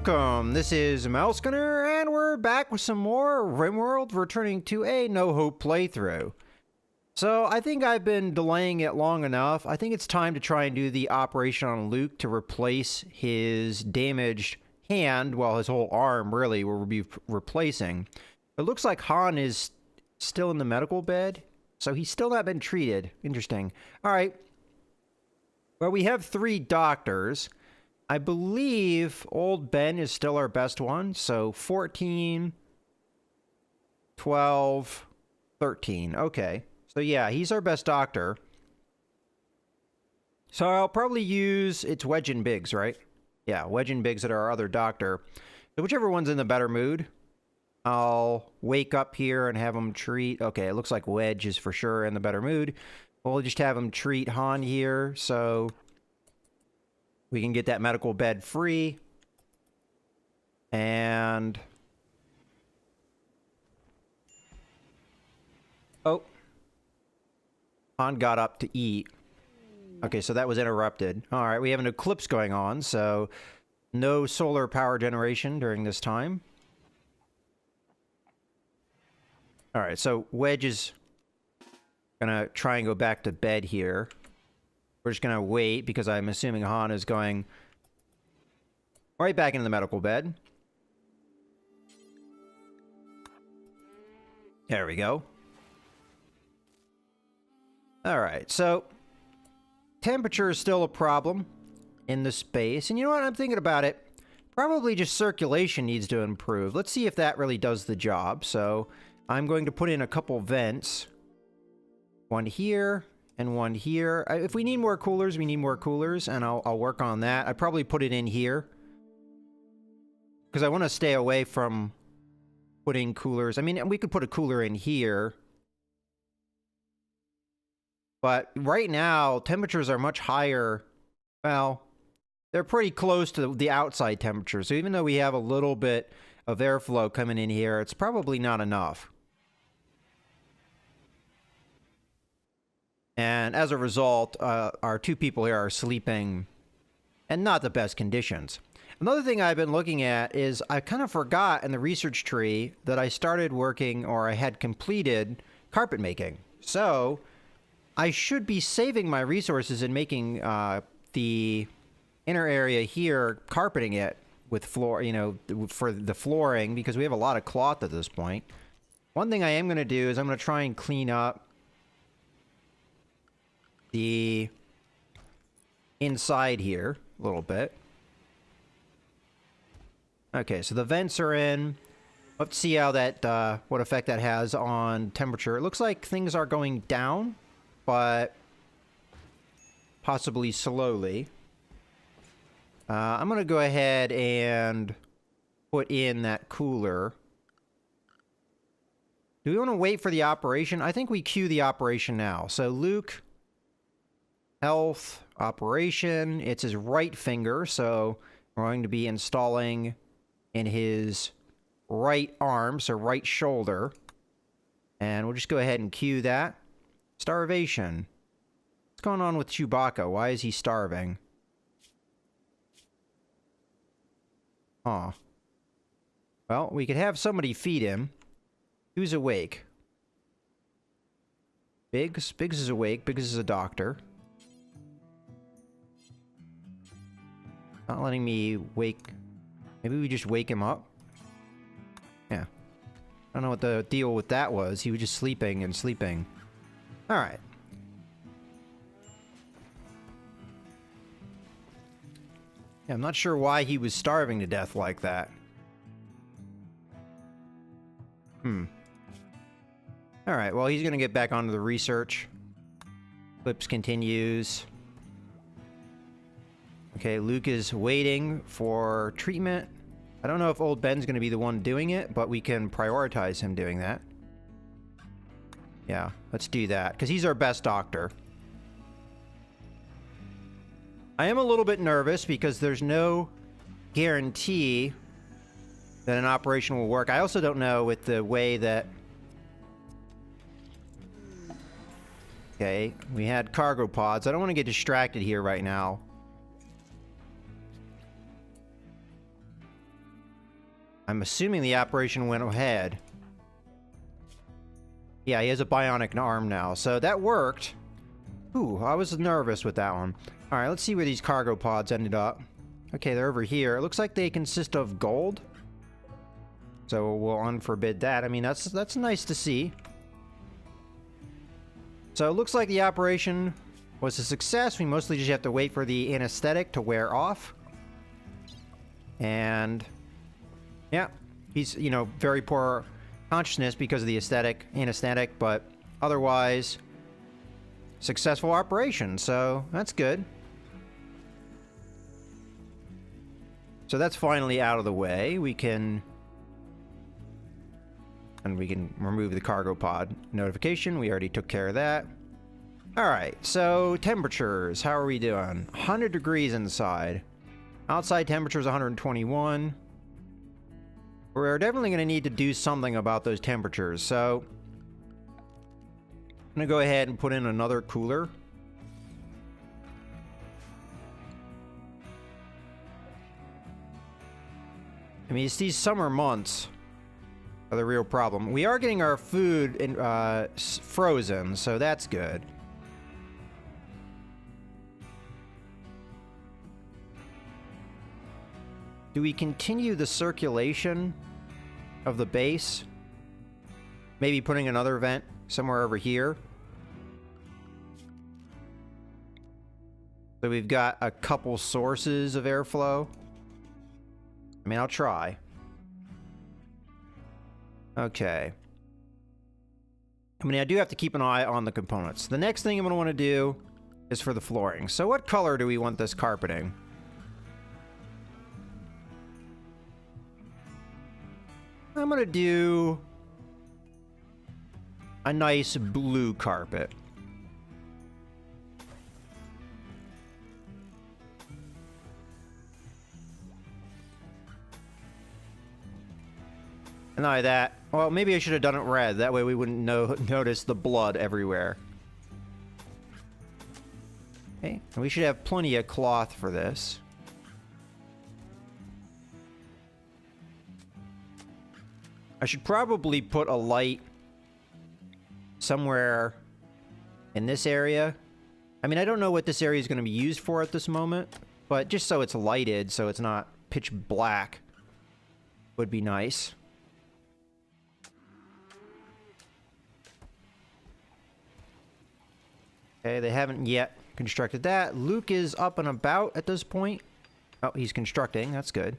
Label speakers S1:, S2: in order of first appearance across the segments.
S1: Welcome, this is Mousecunner, and we're back with some more RimWorld, returning to a no-hope playthrough. So, I think I've been delaying it long enough. I think it's time to try and do the operation on Luke to replace his damaged hand, well, his whole arm, really, we'll be replacing. It looks like Han is still in the medical bed, so he's still not been treated. Interesting. Alright. Well, we have 3 doctors. I believe old Ben is still our best one, so 14, 12, 13. Okay. So yeah, he's our best doctor. So I'll probably use, it's Wedge and Biggs, right? Yeah, Wedge and Biggs that are our other doctor. So whichever one's in the better mood, I'll wake up here and have him treat. Okay, it looks like Wedge is for sure in the better mood. We'll just have him treat Han here, so we can get that medical bed free. And oh, Han got up to eat. Okay, so that was interrupted. All right, we have an eclipse going on, so no solar power generation during this time. All right, so Wedge is gonna try and go back to bed here. We're just gonna wait because I'm assuming Han is going right back into the medical bed. There we go. Alright, so temperature is still a problem in the space. And you know what? I'm thinking about it. Probably just circulation needs to improve. Let's see if that really does the job. So I'm going to put in a couple vents. One here. And one here. If we need more coolers, we need more coolers, and I'll work on that. I'd probably put it in here, because I want to stay away from putting coolers. I mean, we could put a cooler in here, but right now, temperatures are much higher. Well, they're pretty close to the outside temperature, so even though we have a little bit of airflow coming in here, it's probably not enough. And as a result, our 2 people here are sleeping in not the best conditions. Another thing I've been looking at is I kind of forgot in the research tree that I started working, or I had completed, carpet making. So I should be saving my resources in making the inner area here, carpeting it with floor, you know, for the flooring, because we have a lot of cloth at this point. One thing I am going to do is I'm going to try and clean up the inside here a little bit. Okay, so the vents are in. Let's see how that, what effect that has on temperature. It looks like things are going down, but possibly slowly. I'm going to go ahead and put in that cooler. Do we want to wait for the operation? I think we cue the operation now. So Luke, health, operation, it's his right finger, so we're going to be installing in his right arm, so right shoulder. And we'll just go ahead and cue that. Starvation. What's going on with Chewbacca? Why is he starving? Huh. Well, we could have somebody feed him. Who's awake? Biggs? Biggs is awake. Biggs is a doctor. Not letting me wake. Maybe we just wake him up? Yeah. I don't know what the deal with that was. He was just sleeping and sleeping. Alright. Yeah, I'm not sure why he was starving to death like that. Alright, well, he's gonna get back onto the research. Clips continues. Okay, Luke is waiting for treatment. I don't know if old Ben's going to be the one doing it, but we can prioritize him doing that. Yeah, let's do that, because he's our best doctor. I am a little bit nervous because there's no guarantee that an operation will work. I also don't know with the way that... Okay, we had cargo pods. I don't want to get distracted here right now. I'm assuming the operation went ahead. Yeah, he has a bionic arm now, so that worked. Ooh, I was nervous with that one. All right, let's see where these cargo pods ended up. Okay, they're over here. It looks like they consist of gold. So we'll unforbid that. I mean, that's nice to see. So it looks like the operation was a success. We mostly just have to wait for the anesthetic to wear off. And yeah, he's, you know, very poor consciousness because of the anesthetic, but otherwise successful operation. So that's good. So that's finally out of the way. We can remove the cargo pod notification. We already took care of that. All right, so temperatures, how are we doing? 100 degrees inside. Outside temperature is 121. We're definitely going to need to do something about those temperatures, so I'm going to go ahead and put in another cooler. I mean, it's these summer months are the real problem. We are getting our food frozen, so that's good. Do we continue the circulation of the base? Maybe putting another vent somewhere over here. So we've got a couple sources of airflow. I mean, I'll try. Okay. I mean, I do have to keep an eye on the components. The next thing I'm going to want to do is for the flooring. So what color do we want this carpeting? I'm going to do a nice blue carpet. And not that. Well, maybe I should have done it red. That way we wouldn't notice the blood everywhere. Okay, and we should have plenty of cloth for this. I should probably put a light somewhere in this area. I mean, I don't know what this area is going to be used for at this moment, but just so it's lighted, so it's not pitch black, would be nice. Okay, they haven't yet constructed that. Luke is up and about at this point. Oh, he's constructing. That's good.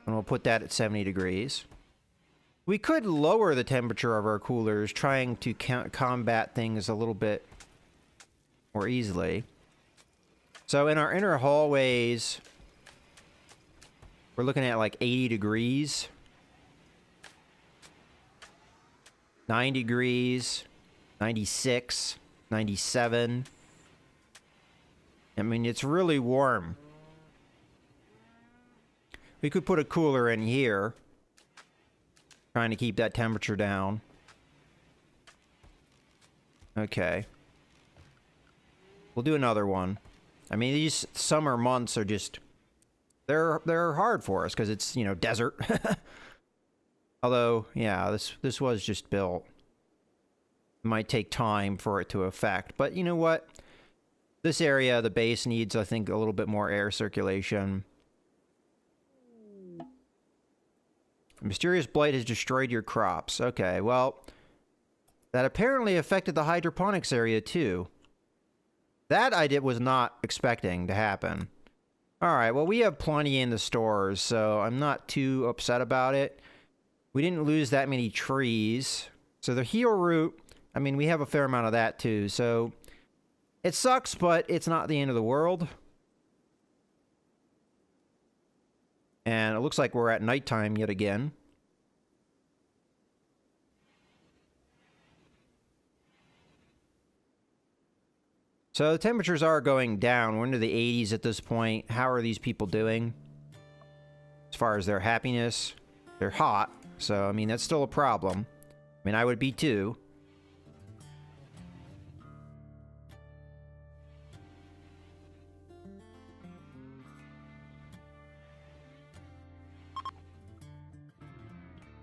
S1: And we'll put that at 70 degrees. We could lower the temperature of our coolers, trying to combat things a little bit more easily. So in our inner hallways, we're looking at like 80 degrees. 90 degrees. 96. 97. I mean, it's really warm. We could put a cooler in here, trying to keep that temperature down. Okay. We'll do another one. I mean, these summer months are just... They're hard for us, because it's, you know, desert. Although, yeah, this was just built. It might take time for it to affect. But you know what? This area, the base, needs, I think, a little bit more air circulation. A mysterious blight has destroyed your crops. Okay, well, that apparently affected the hydroponics area too. That I was not expecting to happen. Alright, well, we have plenty in the stores, so I'm not too upset about it. We didn't lose that many trees. So the heal root, I mean, we have a fair amount of that too, so it sucks, but it's not the end of the world. And it looks like we're at nighttime yet again. So the temperatures are going down. We're into the 80s at this point. How are these people doing? As far as their happiness, they're hot. So, I mean, that's still a problem. I mean, I would be too.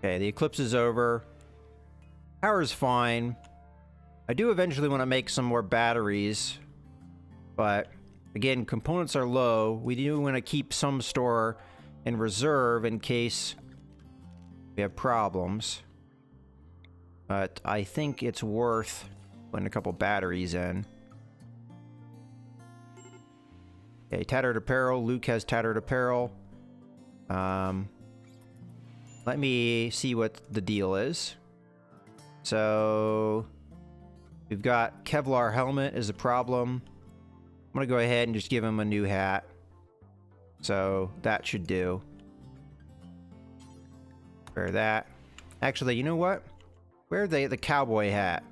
S1: Okay, the eclipse is over. Power's fine. I do eventually want to make some more batteries. But, again, components are low. We do want to keep some store in reserve in case we have problems. But I think it's worth putting a couple batteries in. Okay, tattered apparel. Luke has tattered apparel. Let me see what the deal is. So, we've got Kevlar helmet is a problem. I'm gonna go ahead and just give him a new hat. So, that should do. Wear that. Actually, you know what? Wear the cowboy hat.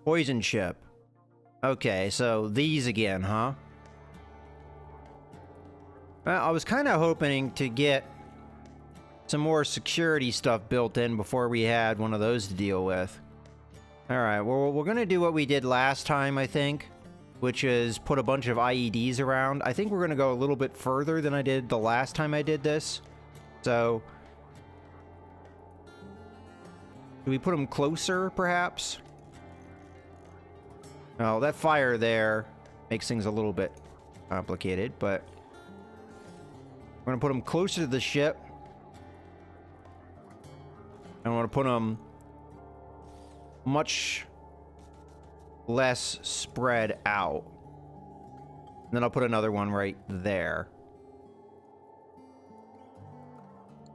S1: Poison ship. Okay, so these again, huh? Well, I was kind of hoping to get some more security stuff built in before we had one of those to deal with. Alright, well, we're gonna do what we did last time, I think, which is put a bunch of IEDs around. I think we're gonna go a little bit further than I did the last time I did this. So, do we put them closer, perhaps? Oh, that fire there makes things a little bit complicated, but we're gonna put them closer to the ship. I want to put them much less spread out. And then I'll put another one right there.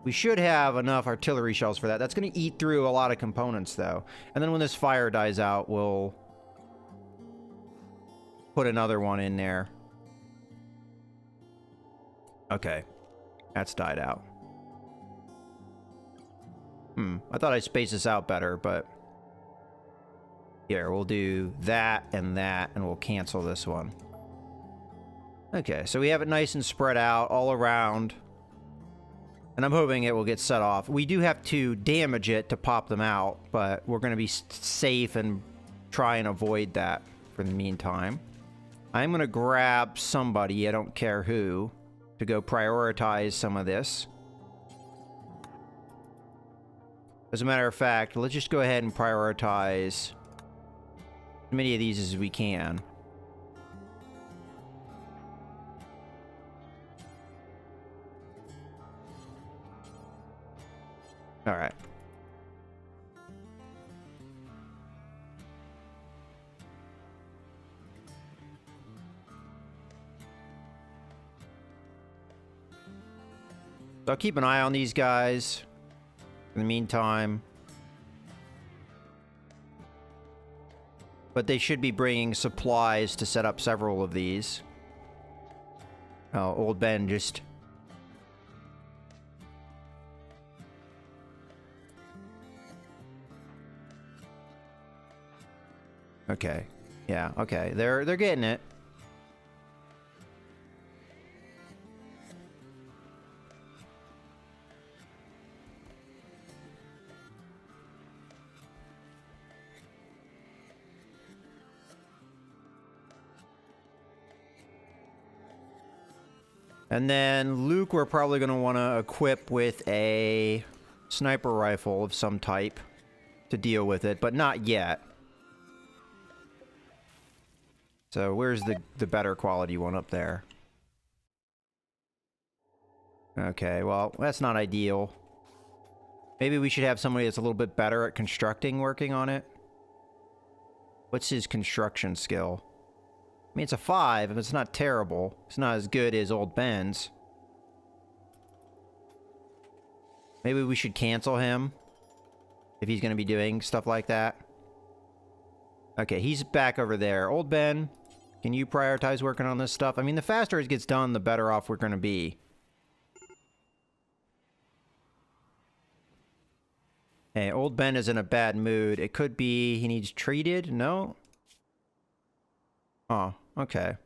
S1: We should have enough artillery shells for that. That's going to eat through a lot of components, though. And then when this fire dies out, we'll put another one in there. Okay. That's died out. I thought I'd space this out better, but... Here, we'll do that, and we'll cancel this one. Okay, so we have it nice and spread out all around. And I'm hoping it will get set off. We do have to damage it to pop them out, but we're going to be safe and try and avoid that for the meantime. I'm going to grab somebody, I don't care who, to go prioritize some of this. As a matter of fact, let's just go ahead and prioritize as many of these as we can. All right. So I'll keep an eye on these guys in the meantime. But they should be bringing supplies to set up several of these. Oh, old Ben just... Okay. Yeah, okay. They're getting it. And then Luke, we're probably going to want to equip with a sniper rifle of some type to deal with it, but not yet. So where's the better quality one up there? Okay, well, that's not ideal. Maybe we should have somebody that's a little bit better at constructing working on it. What's his construction skill? I mean, it's a 5, but it's not terrible. It's not as good as old Ben's. Maybe we should cancel him if he's going to be doing stuff like that. Okay, he's back over there. Old Ben, can you prioritize working on this stuff? I mean, the faster it gets done, the better off we're going to be. Hey, old Ben is in a bad mood. It could be he needs treated? No? Oh, okay.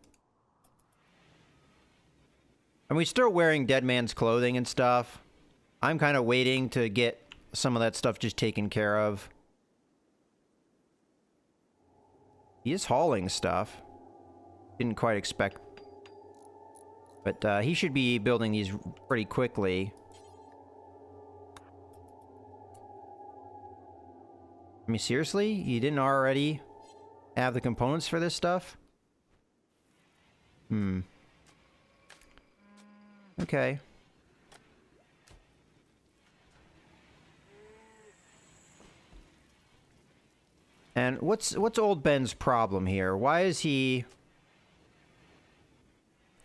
S1: And we're still wearing dead man's clothing and stuff. I'm kind of waiting to get some of that stuff just taken care of. He is hauling stuff. Didn't quite expect. But he should be building these pretty quickly. I mean, seriously? You didn't already have the components for this stuff? Hmm. Okay. And what's old Ben's problem here? Why is he...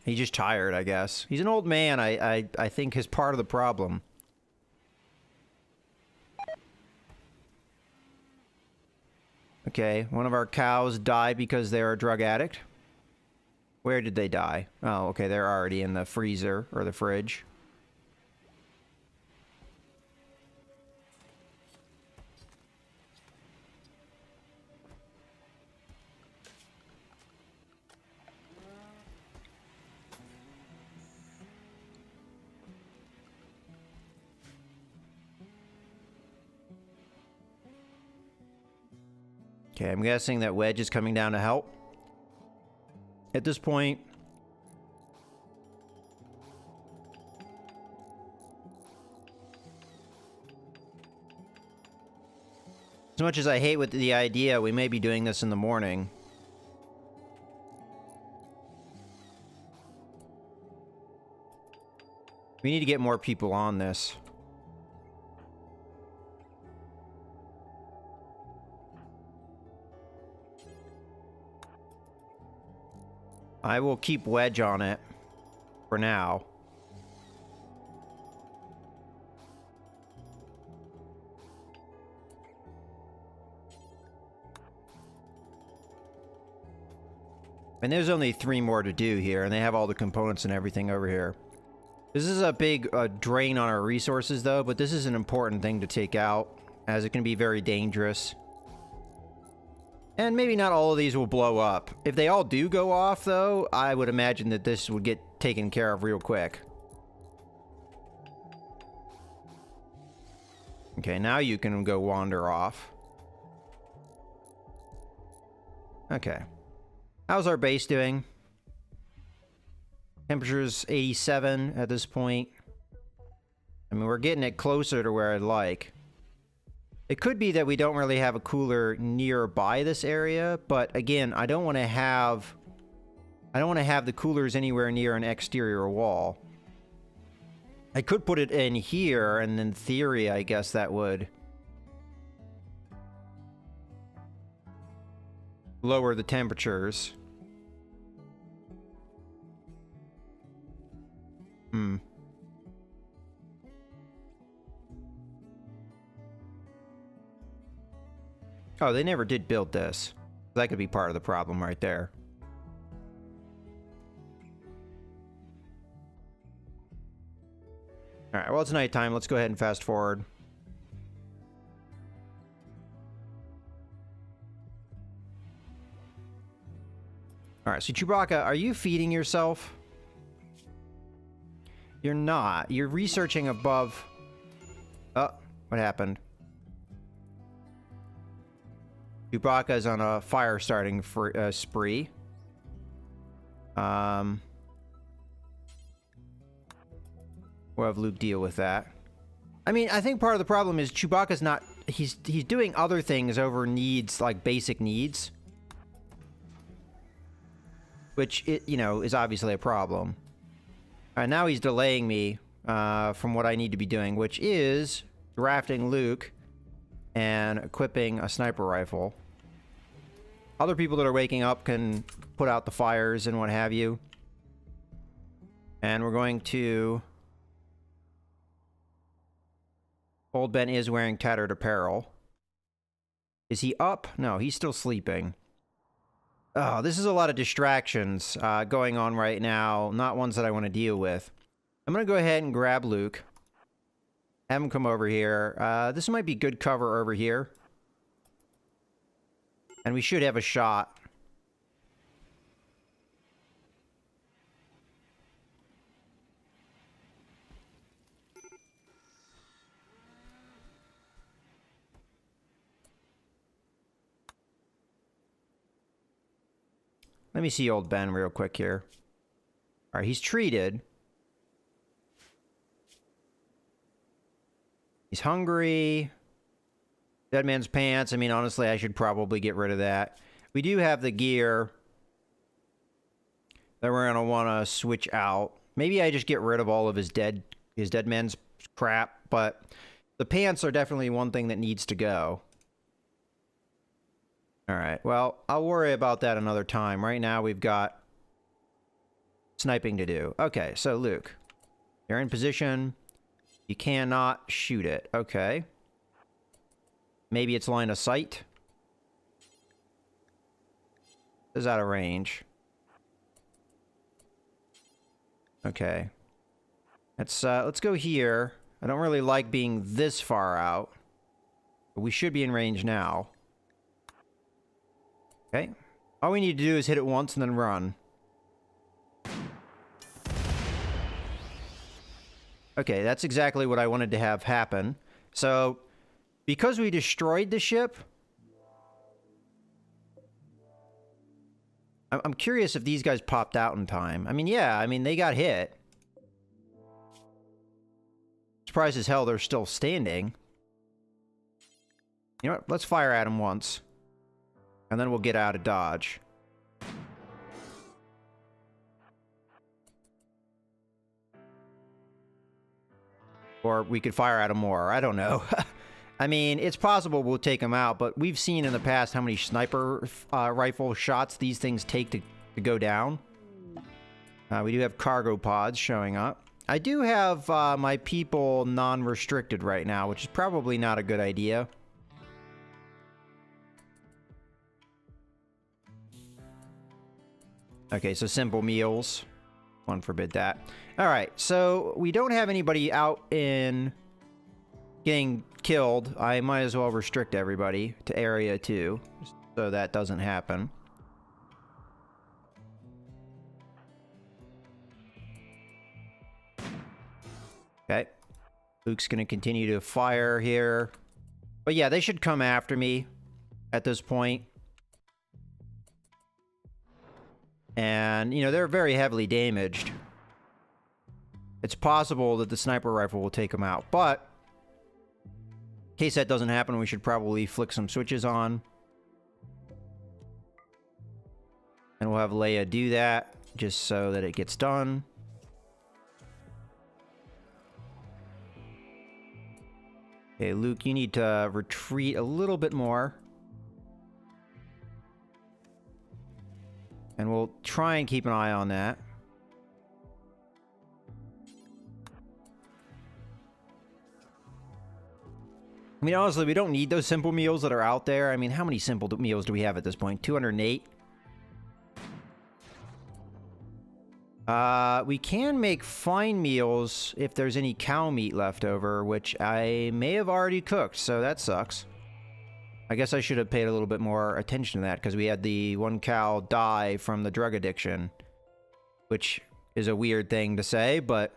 S1: He's just tired, I guess. He's an old man, I think is part of the problem. Okay, one of our cows died because they're a drug addict. Where did they die? Oh, okay, they're already in the freezer, or the fridge. Okay, I'm guessing that Wedge is coming down to help. At this point... As much as I hate with the idea, we may be doing this in the morning. We need to get more people on this. I will keep Wedge on it for now. And there's only 3 more to do here, and they have all the components and everything over here. This is a big drain on our resources, though, but this is an important thing to take out, as it can be very dangerous. And maybe not all of these will blow up. If they all do go off, though, I would imagine that this would get taken care of real quick. Okay, now you can go wander off. Okay. How's our base doing? Temperature's 87 at this point. I mean, we're getting it closer to where I'd like. It could be that we don't really have a cooler nearby this area, but again, I don't want to have the coolers anywhere near an exterior wall. I could put it in here, and in theory, I guess that would lower the temperatures. Oh, they never did build this. That could be part of the problem right there. Alright, well, it's nighttime. Let's go ahead and fast forward. Alright, so Chewbacca, are you feeding yourself? You're not. You're researching above... Oh, what happened? Chewbacca's on a fire starting spree. We'll have Luke deal with that. I mean, I think part of the problem is Chewbacca's not... He's doing other things over needs, like basic needs. Which, you know, is obviously a problem. Alright, now he's delaying me from what I need to be doing, which is drafting Luke and equipping a sniper rifle. Other people that are waking up can put out the fires and what have you. And we're going to... Old Ben is wearing tattered apparel. Is he up? No, he's still sleeping. Oh, this is a lot of distractions going on right now. Not ones that I want to deal with. I'm going to go ahead and grab Luke. Have him come over here. This might be good cover over here. And we should have a shot. Let me see old Ben real quick here. All right, he's treated. He's hungry. Dead man's pants. I mean, honestly, I should probably get rid of that. We do have the gear that we're going to want to switch out. Maybe I just get rid of all of his dead man's crap, but the pants are definitely one thing that needs to go. All right, well, I'll worry about that another time. Right now, we've got sniping to do. Okay, so Luke, you're in position. You cannot shoot it. Okay. Maybe it's line of sight. Is out of range. Okay. Let's go here. I don't really like being this far out. But we should be in range now. Okay. All we need to do is hit it once and then run. Okay, that's exactly what I wanted to have happen. So, because we destroyed the ship, I'm curious if these guys popped out in time. I mean, yeah, I mean, they got hit. Surprised as hell they're still standing. You know what? Let's fire at them once. And then we'll get out of dodge. Or we could fire at them more. I don't know. I mean, it's possible we'll take them out, but we've seen in the past how many sniper rifle shots these things take to go down. We do have cargo pods showing up. I do have my people non-restricted right now, which is probably not a good idea. Okay, so simple meals. One forbid that. All right, so we don't have anybody out in getting killed. I might as well restrict everybody to area 2 so that doesn't happen. Okay. Luke's going to continue to fire here. But yeah, they should come after me at this point. And, you know, they're very heavily damaged. It's possible that the sniper rifle will take them out, but in case that doesn't happen, we should probably flick some switches on. And we'll have Leia do that, just so that it gets done. Okay, Luke, you need to retreat a little bit more. And we'll try and keep an eye on that. I mean, honestly, we don't need those simple meals that are out there. I mean, how many simple meals do we have at this point? 208? We can make fine meals if there's any cow meat left over, which I may have already cooked, so that sucks. I guess I should have paid a little bit more attention to that, because we had the one cow die from the drug addiction, which is a weird thing to say, but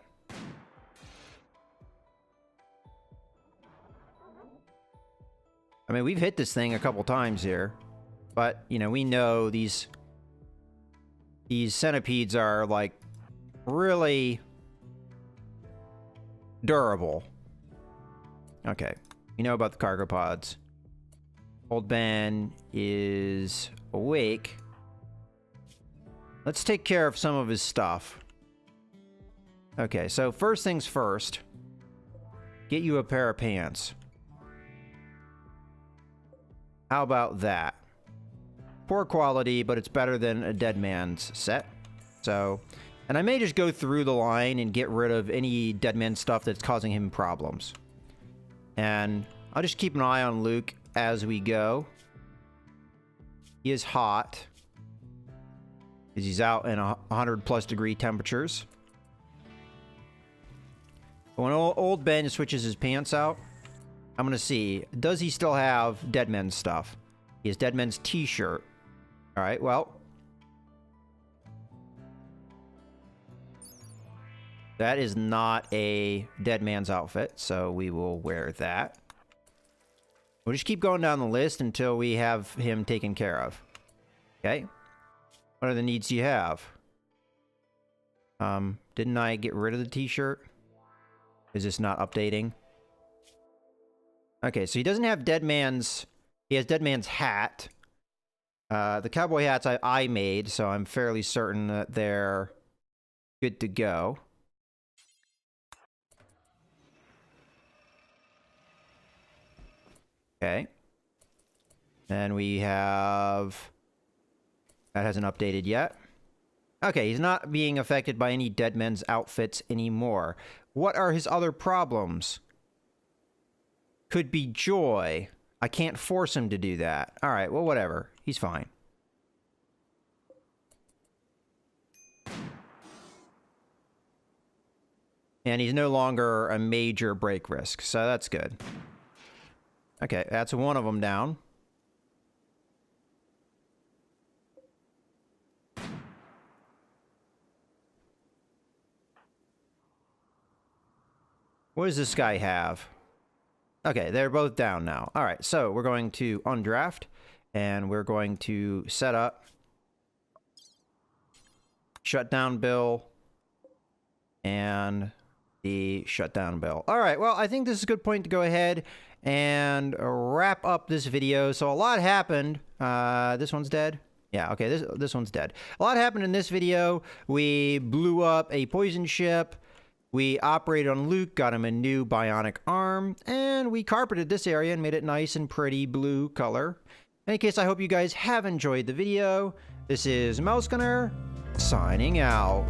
S1: I mean, we've hit this thing a couple times here, but, you know, we know these centipedes are, like, really durable. Okay, we know about the cargo pods. Old Ben is awake. Let's take care of some of his stuff. Okay, so first things first. Get you a pair of pants. How about that? Poor quality, but it's better than a dead man's set. So, and I may just go through the line and get rid of any dead man stuff that's causing him problems. And I'll just keep an eye on Luke as we go. He is hot, because he's out in 100+ degree temperatures. When old Ben switches his pants out, I'm going to see, does he still have Dead Men's stuff? He has Dead Men's t-shirt. All right, well. That is not a Dead Man's outfit, so we will wear that. We'll just keep going down the list until we have him taken care of. Okay? What other needs do you have? Didn't I get rid of the t-shirt? Is this not updating? Okay, so he doesn't have Dead Man's... He has Dead Man's hat. The cowboy hats I made, so I'm fairly certain that they're good to go. Okay. And we have... That hasn't updated yet. Okay, he's not being affected by any Dead Men's outfits anymore. What are his other problems? Could be joy. I can't force him to do that. Alright, well, whatever. He's fine. And he's no longer a major break risk, so that's good. Okay, that's one of them down. What does this guy have? Okay, they're both down now. All right, so we're going to undraft, and we're going to set up shutdown bill and the shutdown bill. All right, well, I think this is a good point to go ahead and wrap up this video. So a lot happened. This one's dead. Yeah, okay, this one's dead. A lot happened in this video. We blew up a poison ship. We operated on Luke, got him a new bionic arm, and we carpeted this area and made it nice and pretty blue color. In any case, I hope you guys have enjoyed the video. This is Mouse Gunner, signing out.